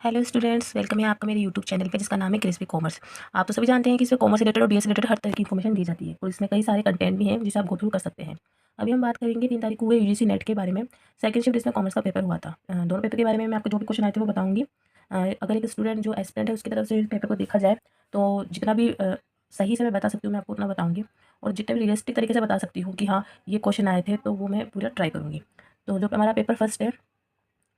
Hello students, welcome है आपका मेरे यूट्यूब चैनल पे जिसका नाम है क्रिस्पी कॉमर्स। आप तो सभी जानते हैं कि इसमें कॉमर्स रिलेटेड और डीएस रिलेटेड हर तरह की इन्फॉर्मेशन दी जाती है और इसमें कई सारे कंटेंट भी हैं जिसे आप गो थ्रू कर सकते हैं। अभी हम बात करेंगे 3 तारीख को हुए यूजीसी नेट के बारे में। सेकंड शिफ्ट इसमें कॉमर्स का पेपर हुआ था। दोनों पेपर के बारे में मैं आपको जो भी क्वेश्चन आए थे वो बताऊँगी। अगर एक स्टूडेंट जो एस्पिरेंट है उसकी तरफ से पेपर को देखा जाए तो जितना भी सही से मैं बता सकती हूँ मैं आपको उतना बताऊँगी, और जितने भी रियलिस्टिक तरीके से बता सकती हूँ कि हाँ ये क्वेश्चन आए थे तो वो मैं पूरा ट्राई करूँगी। तो जो हमारा पेपर फर्स्ट है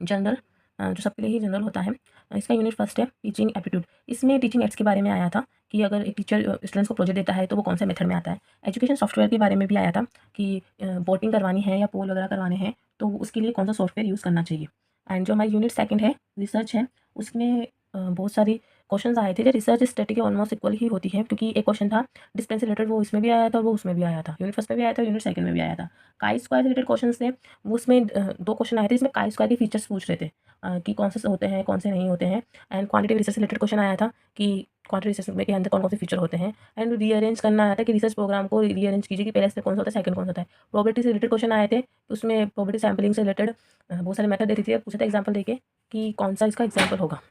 जनरल, जो सबके लिए ही जनरल होता है। इसका यूनिट फर्स्ट है टीचिंग एप्टीट्यूड। इसमें टीचिंग एड्स के बारे में आया था कि अगर एक टीचर स्टूडेंट्स को प्रोजेक्ट देता है तो वो कौन से मेथड में आता है। एजुकेशन सॉफ्टवेयर के बारे में भी आया था कि वोटिंग करवानी है या पोल वगैरह करवाने हैं तो उसके लिए कौन सा सॉफ्टवेयर यूज़ करना चाहिए। एंड जो हमारी यूनिट सेकंड है रिसर्च है, उसमें बहुत सारी क्वेश्चंस आए थे। जो रिसर्च स्टडी के ऑलमोस्ट इक्वल ही होती है क्योंकि एक क्वेश्चन था डिस्टेंस से रिलेटेड, वो इसमें भी आया था और वो उसमें भी आया था। यूनिट फर्स्ट में भी आया था, यूनिट सेकंड में भी आया था। काई स्क्वायर से रिलेटेड क्वेश्चन थे, वो उसमें 2 क्वेश्चन आए थे जिसमें काई स्क्वायर के फीचर्स पूछ रहे थे कि कौन से होते हैं कौन से नहीं होते हैं। एंड क्वांटिटेटिव रिसर्च से रिलेटेड क्वेश्चन आया था कि क्वांटिटेटिव रिसर्च में के अंदर कौन कौन से फीचर होते हैं। एंड रीअरेंज करना आया था कि रिसर्च प्रोग्राम को रीअरेंज कीजिए कि पहले स्टेप कौन सा होता है, सेकंड कौन सा होता है। प्रोबेबिलिटी से रिलेटेड क्वेश्चन आए थे, उसमें प्रोबेबिलिटी सैम्पलिंग से रिलेटेड बहुत सारे मेथड दे रही थी, पूछा था एग्जाम्पल देके कि कौन सा इसका एग्जाम्पल होगा।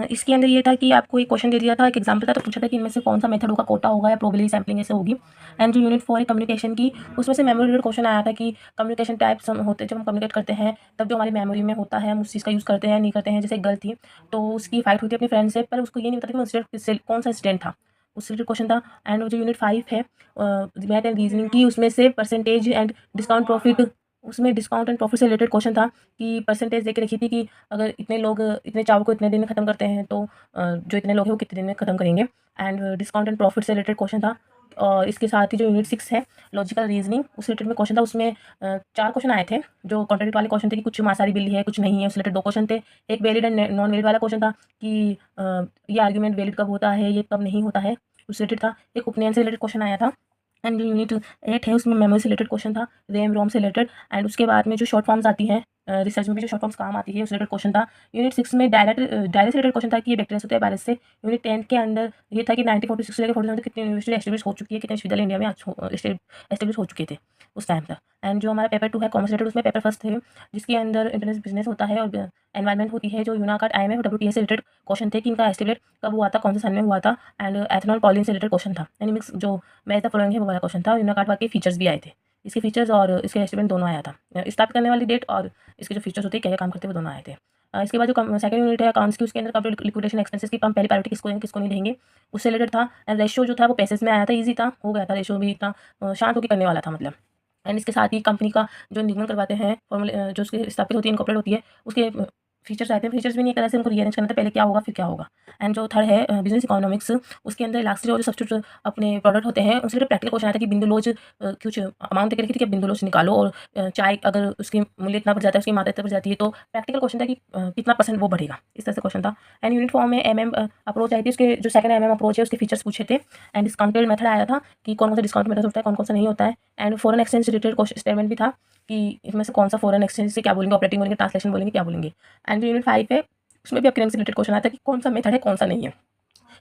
इसके अंदर ये था कि आपको एक क्वेश्चन दे दिया था, एक एग्जाम्पल था, तो पूछा था कि इनमें से कौन सा मेथड होगा, कोटा होगा या प्रोबेबिलिटी सैम्पलिंग ऐसे होगी। एंड जो यूनिट 4 है कम्युनिकेशन की, उसमें से मेमोरी रिलेटेड क्वेश्चन आया था कि कम्युनिकेशन टाइप्स होते हैं, जब हम कम्युनिकेट करते हैं तब जो हमारी मेमोरी में होता है हम उस चीज़ का यूज़ करते हैं नहीं करते हैं। जैसे एक गर्ल थी तो उसकी फाइट हुई थी अपनी फ्रेंड से, पर उसको ये नहीं पता कि इंसिडेंट कौन सा इंसिडेंट था, उससे रिलेटेड क्वेश्चन था। एंड जो यूनिट 5 है मैथ एंड रीजनिंग की, उसमें से परसेंटेज एंड डिस्काउंट प्रॉफिट, उसमें डिस्काउंट एंड प्रॉफिट से रिलेटेड क्वेश्चन था कि परसेंटेज दे के रखी थी कि अगर इतने लोग इतने चावल को इतने दिन में ख़त्म करते हैं तो जो इतने लोग हैं वो कितने दिन में ख़त्म करेंगे। एंड डिस्काउंट एंड प्रॉफिट से रिलेटेड क्वेश्चन था। और इसके साथ ही जो यूनिट 6 है लॉजिकल रीजनिंग, उस रिलेटेड में क्वेश्चन था। उसमें 4 क्वेश्चन आए थे जो कॉन्ट्रेडिक्ट वाले क्वेश्चन थे कि कुछ मांसाहारी बिल्ली है कुछ नहीं है, उस रिलेटेड 2 क्वेश्चन थे। एक वैलिड एंड नॉन वैलिड वाला क्वेश्चन था कि ये आर्ग्यूमेंट वैलिड कब होता है ये कब नहीं होता है, उस रिलेटेड था। एक उपनयन से रिलेटेड क्वेश्चन आया था। एंड जो यूनिट 8 है उसमें मेमोरी से रिलेटेड क्वेश्चन था, रैम रोम से रिलेटेड। एंड उसके बाद में जो शॉर्ट फॉर्म्स आती हैं रिसर्च में भी जो शॉर्ट फॉर्म्स काम आती है उस रिलेटेड क्वेश्चन था। यूनिट 6 में डायरेक्ट से रिलेटेड क्वेश्चन था कि ये बैक्टीरिया होते हैं वायरस से। यूनिट 10 के अंदर ये था कि 1946 से लेकर 47 तक कितनी यूनिवर्सिटी एस्टेब्लिश हो चुकी है, कितने विश्वविद्यालय इंडिया में एस्टेब्लिश हो चुके थे उस टाइम तक। एंड जो हमारा पेपर 2 है कॉमर्स रिलेटेड, उसमें पेपर फर्स्ट थे जिसके अंदर इंटरनेशनल बिजनेस होता है और एनवायरमेंट होती है। जो यूनाकार्ड IMF और WTO से रिलेटेड क्वेश्चन थे कि इनका एस्टिमेट कब हुआ था, कौन से सन में हुआ था। एंड एथेनॉल कॉलिन से रिलेटेड क्वेश्चन था, यानी मिक्स जो मैच द फॉलोइंग है वो वाला क्वेश्चन था। यूनाकार्ड के फीचर्स भी आए थे, इसके फीचर्स और इसके एस्टिमेट दोनों आया था। स्थापित करने वाली डेट और इसके जो फीचर्स होते हैं क्या क्या काम करते हैं वो दोनों आए थे। इसके बाद जो सेकंड यूनिट है अकाउंट्स की, उसके अंदर कंप्लीट लिक्विडेशन एक्सपेंसेस की हम पहली प्रायोरिटी किसको देंगे किसको नहीं देंगे उससे रिलेटेड था। एंड रेशियो जो था वो पैसेज में आया था, ईजी था, हो गया था। रेशियो भी इतना शांत होकर करने वाला था मतलब। एंड इसके साथ ही कंपनी का जो निगमन करवाते हैं फॉर्मूले जो उसकी स्थापित होती है इनकॉर्पोरेट होती है उसके फीचर्स आते हैं। फीचर्स भी नहीं, एक तरह से उनको रीअरेंज करना था, पहले क्या होगा फिर क्या होगा। एंड जो थर्ड है बिजनेस इकोनॉमिक्स, उसके अंदर इलास्टिक और जो सब्स्टिट्यूट अपने प्रोडक्ट होते हैं उससे प्रैक्टिकल क्वेश्चन आता है कि बिंदु लोज कुछ अमाउंट देकर रखी थी कि बिंदु लोज निकालो, और चाय अगर उसकी मूल्य इतना बढ़ जाता है उसकी मात्रा इतना बढ़ जाती है तो प्रैक्टिकल क्वेश्चन था कि कितना परसेंट वो बढ़ेगा, इस तरह से क्वेश्चन था। एंड यूनिट फॉर्म में MM अप्रोच आई थी, उसके जो सेकंड MM अप्रोच है उसके फीचर्स पूछे थे। एंड डिस्काउंटेड मेथड आया था कि कौन कौन सा डिस्काउंट मेथड होता है कौन कौन सा नहीं होता है। And foreign exchange related question statement भी था कि इसमें से कौन सा फॉरेन एक्सचेंज से क्या बोलेंगे, ऑपरेटिंग बोलेंगे, ट्रांसलेशन बोलेंगे, क्या बोलेंगे। एंड जो यूनिट 5 है उसमें भी अपने से रिलेटेड क्वेश्चन आता है कि कौन सा मेथड है कौन सा नहीं है।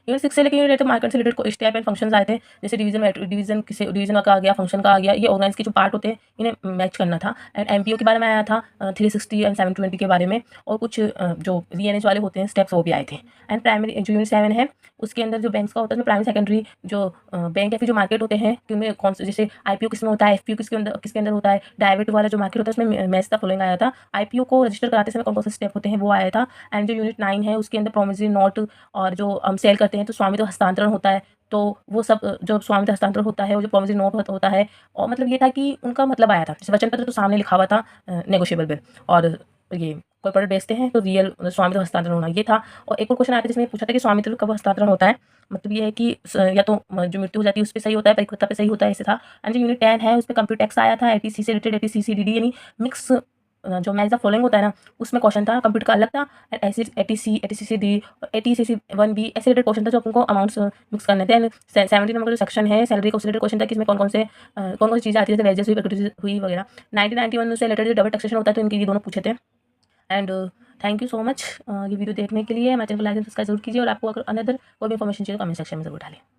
यूनिट 6 से लेकर यूनिट 8 मार्केट से रिलेटेड स्टेप एंड फंक्शंस आए थे, जैसे डिवीजन किसी डिवीजन का आ गया, फंक्शन का आ गया, ये ऑर्गेनाइज के जो पार्ट होते हैं इन्हें मैच करना था। एंड MPO के बारे में आया था 360 एंड 720 के बारे में, और कुछ जो रीएनएच वाले होते हैं स्टेप्स वो भी आए थे। एंड प्राइमरी जो यूनिट 7 है उसके अंदर जो बैंक्स का होता है उसमें प्राइमरी सेकेंडरी जो बैंक या फिर जो मार्केट होते हैं कि उनमें कौन से, जैसे IPO किसमें होता है, FPO किसके अंदर होता है, डायरेक्ट वाला जो मार्केट होता है उसमें मैच द फॉलोइंग आया था। IPO को रजिस्टर कराते समय कौन कौन से स्टेप होते हैं वो आया था। एंड जो यूनिट 9 है उसके अंदर प्रोमिसरी नोट, और जो हम सेल करते हैं तो स्वामित्व हस्तांतरण होता है, तो वो सब जो स्वामित्व हस्तांतरण होता है वो जो प्रोमिसरी नोट होता है, और मतलब ये था कि उनका मतलब आया था। जैसे वचन पत्र तो सामने लिखा हुआ था नेगोशिएबल बिल, और ये कोई प्रोडक्ट बेचते हैं तो रियल स्वामित्व हस्तांतरण होना ये था। और एक और क्वेश्चन आया था जिसमें पूछा था कि स्वामित्व कब हस्तांतरण होता है, मतलब ये है कि या तो जो मृत्यु हो जाती है उस पर सही होता है, परिपक्वता पे सही होता है, ऐसे था। एंड जो यूनिट 10 है उस पर कंप्यूटर टैक्स आया था, ATC से रिलेटेड, ATC-CDD यानी मिक्स जो मैच द फॉलोइंग होता है ना उसमें क्वेश्चन था, कंप्यूटर का अलग था। ऐसे ATC-ATC-CD, ATC-1B ऐसे रिलेटेड क्वेश्चन था जो आपको अमाउंट्स मिक्स करने थे। एंड 70 नंबर का जो सेक्शन है सैलरी का उससे रिलेटेड क्वेश्चन था कि इसमें कौन कौन सी चीज़ें आती है, जैसे वेजेस हुई, प्रैक्टिस हुई वगैरह। 1991 से रिलेटेड जो डबल टैक्सेशन होता है तो इनके ये दोनों पूछे थे। And thank you so much ये वीडियो देखने के लिए। हमारे चैनल को लाइक एंड सब्सक्राइब जरूर कीजिए, और आपको अगर अनदर कोई भी इन्फॉर्मेशन चाहिए तो कमेंट सेक्शन में जरूर डालें।